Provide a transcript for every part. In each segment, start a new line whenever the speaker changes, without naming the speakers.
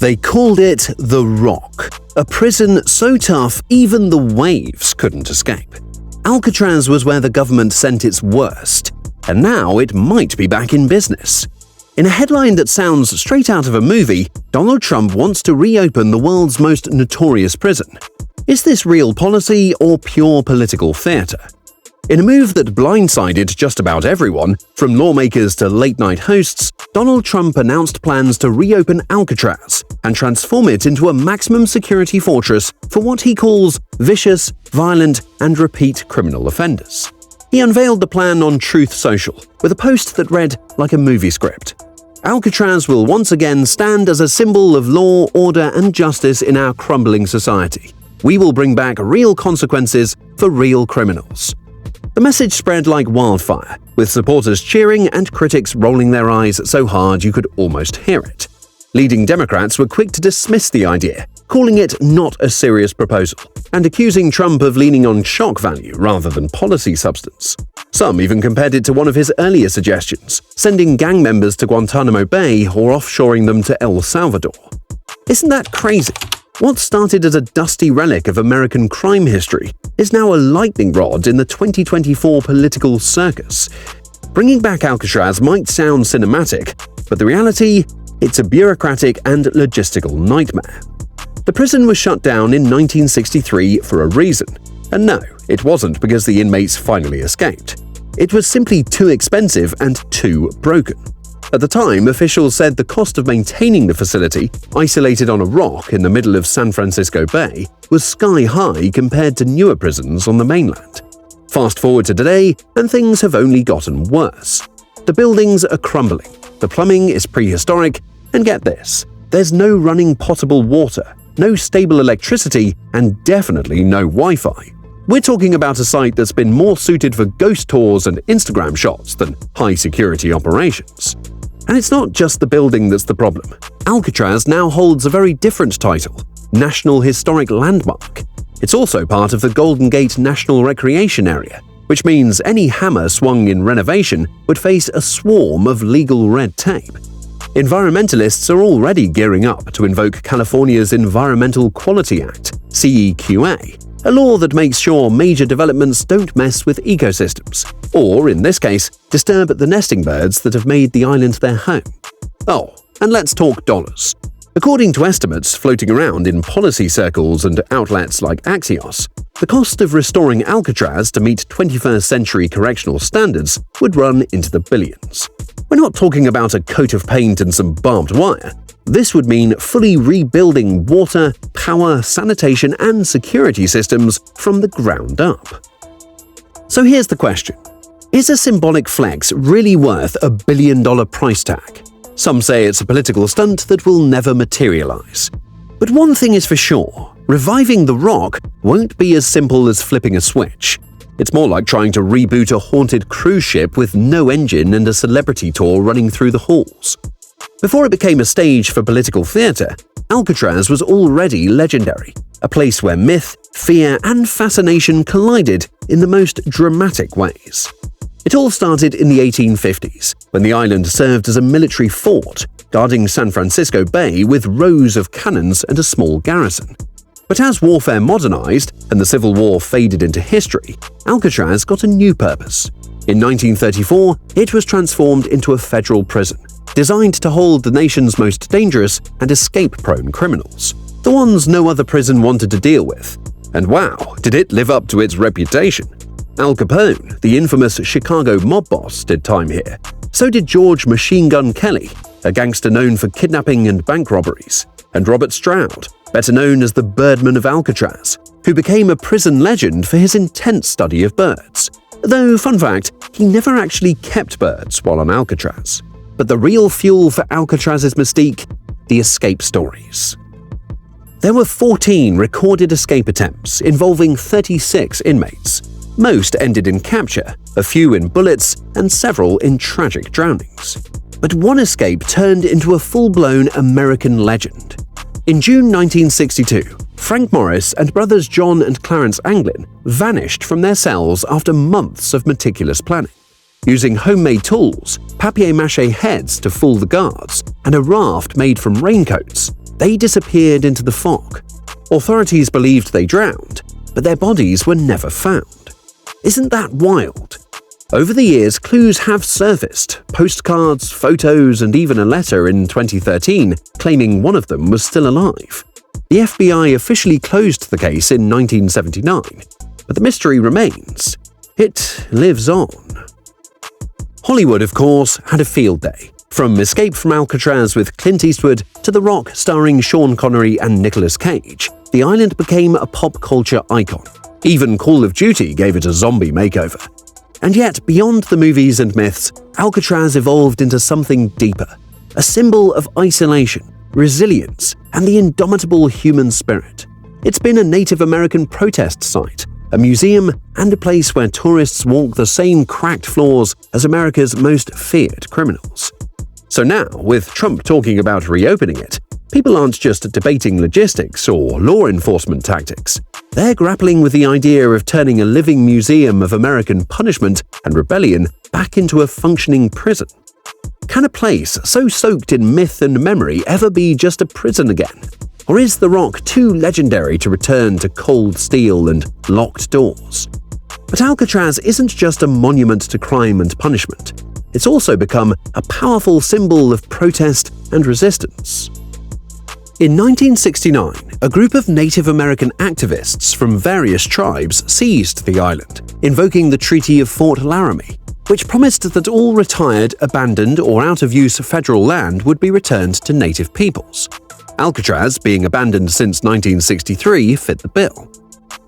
They called it the Rock, a prison so tough even the waves couldn't escape. Alcatraz was where the government sent its worst, and now it might be back in business. In a headline that sounds straight out of a movie, Donald Trump wants to reopen the world's most notorious prison. Is this real policy or pure political theater? In a move that blindsided just about everyone, from lawmakers to late-night hosts, Donald Trump announced plans to reopen Alcatraz and transform it into a maximum security fortress for what he calls vicious, violent, and repeat criminal offenders. He unveiled the plan on Truth Social with a post that read like a movie script. Alcatraz will once again stand as a symbol of law, order, and justice in our crumbling society. We will bring back real consequences for real criminals. The message spread like wildfire, with supporters cheering and critics rolling their eyes so hard you could almost hear it. Leading Democrats were quick to dismiss the idea, calling it not a serious proposal, and accusing Trump of leaning on shock value rather than policy substance. Some even compared it to one of his earlier suggestions, sending gang members to Guantanamo Bay or offshoring them to El Salvador. Isn't that crazy? What started as a dusty relic of American crime history is now a lightning rod in the 2024 political circus. Bringing back Alcatraz might sound cinematic, but the reality, it's a bureaucratic and logistical nightmare. The prison was shut down in 1963 for a reason, and no, it wasn't because the inmates finally escaped. It was simply too expensive and too broken. At the time, officials said the cost of maintaining the facility, isolated on a rock in the middle of San Francisco Bay, was sky-high compared to newer prisons on the mainland. Fast forward to today, and things have only gotten worse. The buildings are crumbling, the plumbing is prehistoric, and get this, there's no running potable water, no stable electricity, and definitely no Wi-Fi. We're talking about a site that's been more suited for ghost tours and Instagram shots than high-security operations. And it's not just the building that's the problem. Alcatraz now holds a very different title, National Historic Landmark. It's also part of the Golden Gate National Recreation Area, which means any hammer swung in renovation would face a swarm of legal red tape. Environmentalists are already gearing up to invoke California's Environmental Quality Act, CEQA, a law that makes sure major developments don't mess with ecosystems, or, in this case, disturb the nesting birds that have made the island their home. Oh, and let's talk dollars. According to estimates floating around in policy circles and outlets like Axios, the cost of restoring Alcatraz to meet 21st century correctional standards would run into the billions. We're not talking about a coat of paint and some barbed wire. This would mean fully rebuilding water, power, sanitation, and security systems from the ground up. So here's the question. Is a symbolic flex really worth $1 billion price tag? Some say it's a political stunt that will never materialize. But one thing is for sure, reviving The Rock won't be as simple as flipping a switch. It's more like trying to reboot a haunted cruise ship with no engine and a celebrity tour running through the halls. Before it became a stage for political theater, Alcatraz was already legendary, a place where myth, fear, and fascination collided in the most dramatic ways. It all started in the 1850s, when the island served as a military fort, guarding San Francisco Bay with rows of cannons and a small garrison. But as warfare modernized and the Civil War faded into history, Alcatraz got a new purpose. In 1934, it was transformed into a federal prison, designed to hold the nation's most dangerous and escape-prone criminals, the ones no other prison wanted to deal with. And wow, did it live up to its reputation. Al Capone, the infamous Chicago mob boss, did time here. So did George Machine Gun Kelly, a gangster known for kidnapping and bank robberies, and Robert Stroud, better known as the Birdman of Alcatraz, who became a prison legend for his intense study of birds. Though, fun fact, he never actually kept birds while on Alcatraz. But the real fuel for Alcatraz's mystique? The escape stories. There were 14 recorded escape attempts involving 36 inmates. Most ended in capture, a few in bullets, and several in tragic drownings. But one escape turned into a full-blown American legend. In June 1962, Frank Morris and brothers John and Clarence Anglin vanished from their cells after months of meticulous planning. Using homemade tools, papier-mâché heads to fool the guards, and a raft made from raincoats, They disappeared into the fog. Authorities believed they drowned, but their bodies were never found. Isn't that wild? Over the years, clues have surfaced, postcards, photos, and even a letter in 2013 claiming one of them was still alive. The FBI officially closed the case in 1979, but the mystery remains. It lives on. Hollywood, of course, had a field day. From Escape from Alcatraz with Clint Eastwood to The Rock starring Sean Connery and Nicolas Cage, the island became a pop culture icon. Even Call of Duty gave it a zombie makeover. And yet, beyond the movies and myths, Alcatraz evolved into something deeper, a symbol of isolation, resilience, and the indomitable human spirit. It's been a Native American protest site, a museum, and a place where tourists walk the same cracked floors as America's most feared criminals. So now, with Trump talking about reopening it, people aren't just debating logistics or law enforcement tactics. They're grappling with the idea of turning a living museum of American punishment and rebellion back into a functioning prison. Can a place so soaked in myth and memory ever be just a prison again? Or is The Rock too legendary to return to cold steel and locked doors? But Alcatraz isn't just a monument to crime and punishment. It's also become a powerful symbol of protest and resistance. In 1969, a group of Native American activists from various tribes seized the island, invoking the Treaty of Fort Laramie, which promised that all retired, abandoned, or out-of-use federal land would be returned to native peoples. Alcatraz, being abandoned since 1963, fit the bill.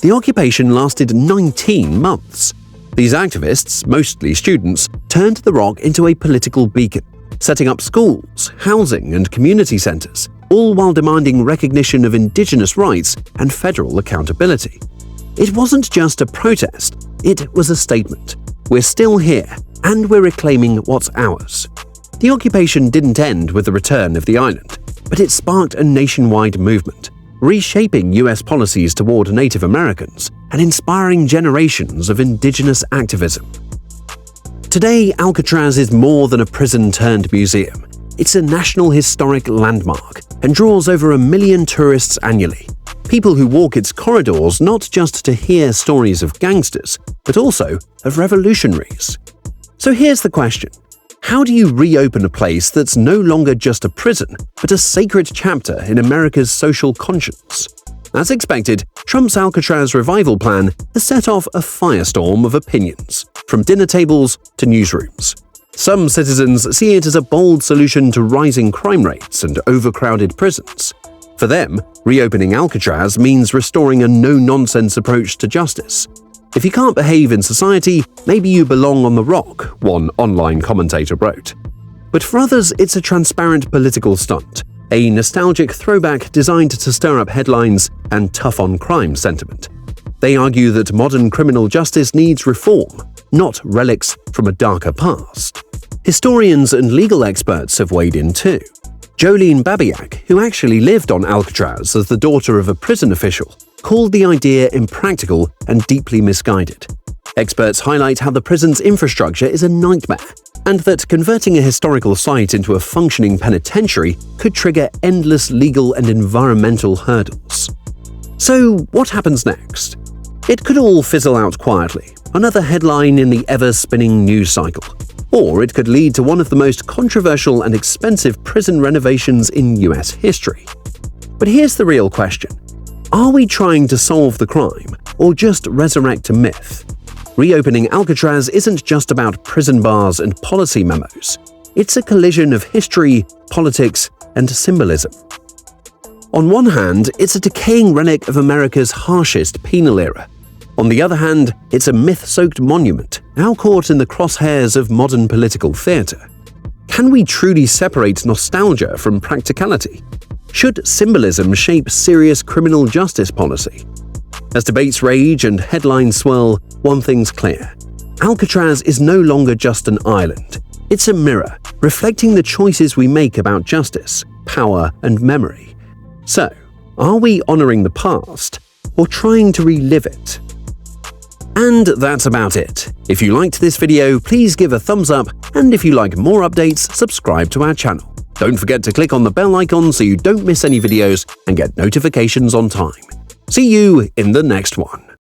The occupation lasted 19 months. These activists, mostly students, turned the rock into a political beacon, setting up schools, housing, and community centers, all while demanding recognition of indigenous rights and federal accountability. It wasn't just a protest, it was a statement. We're still here, and we're reclaiming what's ours. The occupation didn't end with the return of the island, but it sparked a nationwide movement, reshaping US policies toward Native Americans and inspiring generations of indigenous activism. Today, Alcatraz is more than a prison-turned-museum. It's a national historic landmark and draws over 1 million tourists annually. People who walk its corridors not just to hear stories of gangsters, but also of revolutionaries. So here's the question. How do you reopen a place that's no longer just a prison, but a sacred chapter in America's social conscience? As expected, Trump's Alcatraz revival plan has set off a firestorm of opinions, from dinner tables to newsrooms. Some citizens see it as a bold solution to rising crime rates and overcrowded prisons. For them, reopening Alcatraz means restoring a no-nonsense approach to justice. If you can't behave in society, maybe you belong on the rock, one online commentator wrote. But for others, it's a transparent political stunt, a nostalgic throwback designed to stir up headlines and tough-on-crime sentiment. They argue that modern criminal justice needs reform, not relics from a darker past. Historians and legal experts have weighed in too. Jolene Babiak, who actually lived on Alcatraz as the daughter of a prison official, called the idea impractical and deeply misguided. Experts highlight how the prison's infrastructure is a nightmare, and that converting a historical site into a functioning penitentiary could trigger endless legal and environmental hurdles. So, what happens next? It could all fizzle out quietly, another headline in the ever-spinning news cycle. Or it could lead to one of the most controversial and expensive prison renovations in US history. But here's the real question. Are we trying to solve the crime, or just resurrect a myth? Reopening Alcatraz isn't just about prison bars and policy memos. It's a collision of history, politics, and symbolism. On one hand, it's a decaying relic of America's harshest penal era. On the other hand, it's a myth-soaked monument, now caught in the crosshairs of modern political theater. Can we truly separate nostalgia from practicality? Should symbolism shape serious criminal justice policy? As debates rage and headlines swirl, one thing's clear. Alcatraz is no longer just an island. It's a mirror, reflecting the choices we make about justice, power, and memory. So, are we honoring the past, or trying to relive it? And that's about it. If you liked this video, please give a thumbs up, and if you like more updates, subscribe to our channel. Don't forget to click on the bell icon so you don't miss any videos and get notifications on time. See you in the next one.